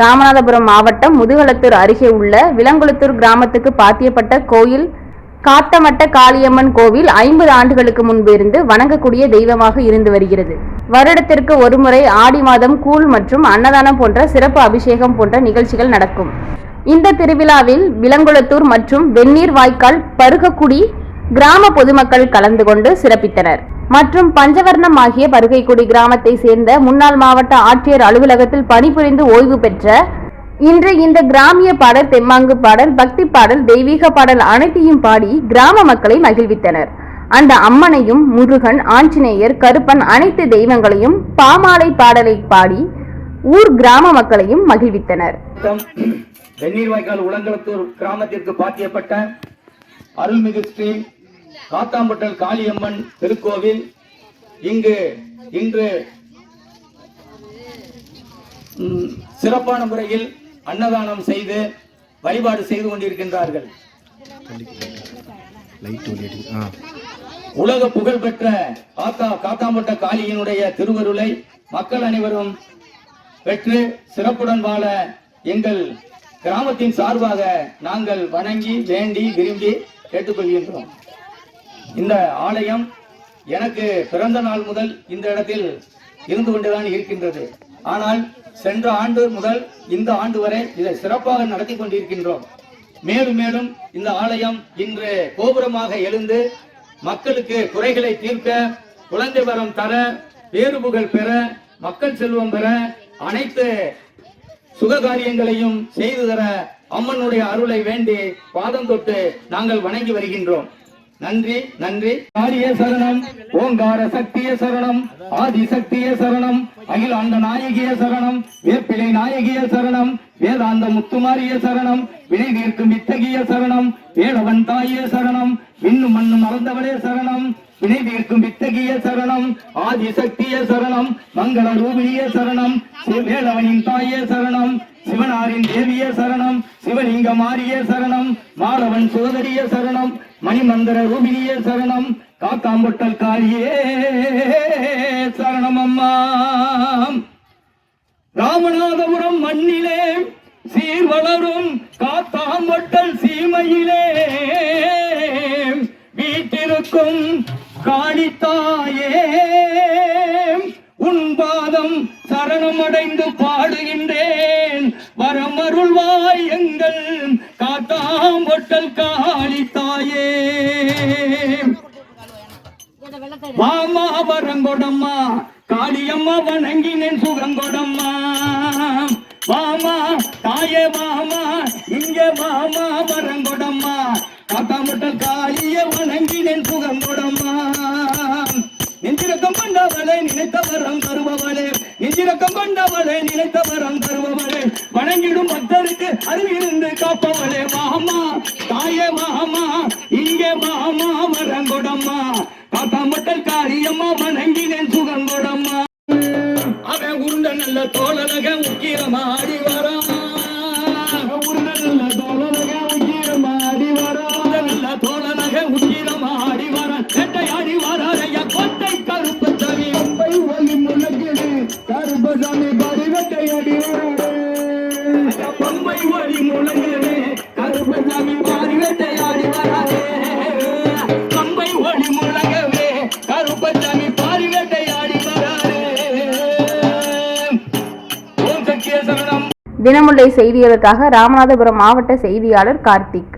ராமநாதபுரம் மாவட்டம் முதுகளத்தூர் அருகே உள்ள விலங்குளத்தூர் கிராமத்துக்கு பாத்தியப்பட்ட கோயில் காத்தமட்ட காளியம்மன் கோவில் 50 ஆண்டுகளுக்கு முன்பு இருந்து வணங்கக்கூடிய தெய்வமாக இருந்து வருகிறது. வருடத்திற்கு ஒருமுறை ஆடி மாதம் கூழ் மற்றும் அன்னதானம் போன்ற சிறப்பு அபிஷேகம் போன்ற நிகழ்ச்சிகள் நடக்கும். இந்த திருவிழாவில் விலங்குளத்தூர் மற்றும் வெந்நீர் வாய்க்கால் பருகக்குடி கிராம பொதுமக்கள் கலந்து கொண்டு சிறப்பித்தனர். மற்றும் பஞ்சவர்ணம் ஆகிய பருகைக்குடி கிராமத்தை சேர்ந்த முன்னாள் மாவட்ட ஆட்சியர் அலுவலகத்தில் பணிபுரிந்து ஓய்வு பெற்ற இன்று இந்த கிராமிய பாடல், தெம்மாங்கு பாடல், பக்தி பாடல், தெய்வீக பாடல் அனைத்தையும் பாடி கிராம மக்களை மகிழ்வித்தனர். அந்த அம்மனையும் முருகன், ஆஞ்சநேயர், கருப்பன் அனைத்து தெய்வங்களையும் பாமாலை பாடலை பாடி ஊர் கிராம மக்களையும் மகிழ்வித்தனர். வெந்நீர் வாய்க்கால் உலங்களத்தூர் கிராமத்திற்கு பாத்தியப்பட்ட அருள்மிகு ஸ்ரீ காத்தாம்பட்டல் காளியம்மன் திருக்கோவில் இன்று சிறப்பான முறையில் அன்னதானம் செய்து வழிபாடு செய்து கொண்டிருக்கின்றார்கள். உலக புகழ்பெற்ற காத்தாம்பட்ட காளியினுடைய திருவருளை மக்கள் அனைவரும் பெற்று சிறப்புடன் வாழ எங்கள் கிராமத்தின் சார்பாக நாங்கள் வணங்கி வேண்டி விரும்பி கேட்டுக்கொள்கின்றோம். இந்த ஆலயம் எனக்கு பிறந்த நாள் முதல் இந்த இடத்தில் இருந்து கொண்டுதான் இருக்கின்றது. ஆனால் சென்ற ஆண்டு முதல் இந்த ஆண்டு வரை இதை சிறப்பாக நடத்தி கொண்டிருக்கின்றோம். மேலும் மேலும் இந்த ஆலயம் இன்று கோபுரமாக எழுந்து மக்களுக்கு குறைகளை தீர்க்க, குழந்தை வரம் தர, பேரு புகழ் பெற, மக்கள் செல்வம் பெற, அனைத்து சுககாரியங்களையும் செய்து தர அம்மனுடைய அருளை வேண்டி பாதம் தொட்டு நாங்கள் வணங்கி வருகின்றோம். நன்றி நன்றி. ஆரிய சரணம், ஓங்கார சக்திய சரணம், ஆதி சக்திய சரணம், அகிலாண்ட நாயகிய சரணம், வேப்பிலை நாயகிய சரணம், வேதாந்த முத்துமாரிய சரணம், வினை தீர்க்கும் இத்தகைய சரணம், வேளவன் தாயே சரணம், விண்ணும் மண்ணும் மறந்தவளே சரணம், வினை தீர்க்கும் இத்தகைய சரணம், ஆதி சக்திய சரணம், மங்கள ரூபிணிய சரணம், வேளவனின் தாயே சரணம், சிவனாரின் தேவிய சரணம், சிவலிங்க மாரிய சரணம், மாலவன் சோதரிய சரணம், மணிமந்திர ரூபிணிய சரணம், காத்தாம்பட்டல் காளியே சரணம். அம்மா ராமநாதபுரம் மண்ணிலே சீர் வளரும் காத்தாம்பட்டல் சீமையிலே வீட்டிருக்கும் காளித்தாயே உன் பாதம் சரணம் அடைந்து பாடுகின்றேன். வரமருள்வாய் எங்கள் காத்தாம்பட்டல் காளித்தாயே. வாமா வரங்கொடம்மா காளியம்மா வணங்கினேன் சுகங்கொடம்மா. வாமா தாயே வாமா இங்க வாமா வரங்கொடம்மா, காத்தாம்பட்டல் காளிய வணங்கினேன் சுகங்கொடம்மா. நெஞ்சிரக்கம் கொண்டவளே நினைத்த வரம் தருபவளே, நெஞ்சிரக்கம் கொண்டவளே நினைத்த வரம் தருபவளே, வணங்கிடும் பக்தருக்கு அருகிருந்து காப்பவளே. மாமா தாயே மாமா இங்கே மாமா வரங்கொடம்மா, காத்தாம்பட்டல் காளியம்மா வணங்கினேன் சுகங்கொடம்மா. அவன் உருண்ட நல்ல தோழலக உக்கிரமாடி வரா, உருண்ட நல்ல தோழலக உக்கிரமாடி வரா, நல்ல தோழலக உக்கிரமாடி வர, கட்டையாடி வரையா கொட்டை கருப்பு சவி, கொம்பை ஒலி முழங்குது கருப்பு சாமி பாடி வெட்டையாடி வர, கொம்பை ஒலி முழங்குது கருப்பு சாமி பாடி வெட்டையாடி வராதே, கொம்பை ஒலி முழங்கவே கருப்பு சாமி பாடி வெட்டையாடி வராதே. ஓம் சக்தியே சரணம். தினமுல்லை செய்திகளுக்காக ராமநாதபுரம் மாவட்ட செய்தியாளர் கார்த்திக்.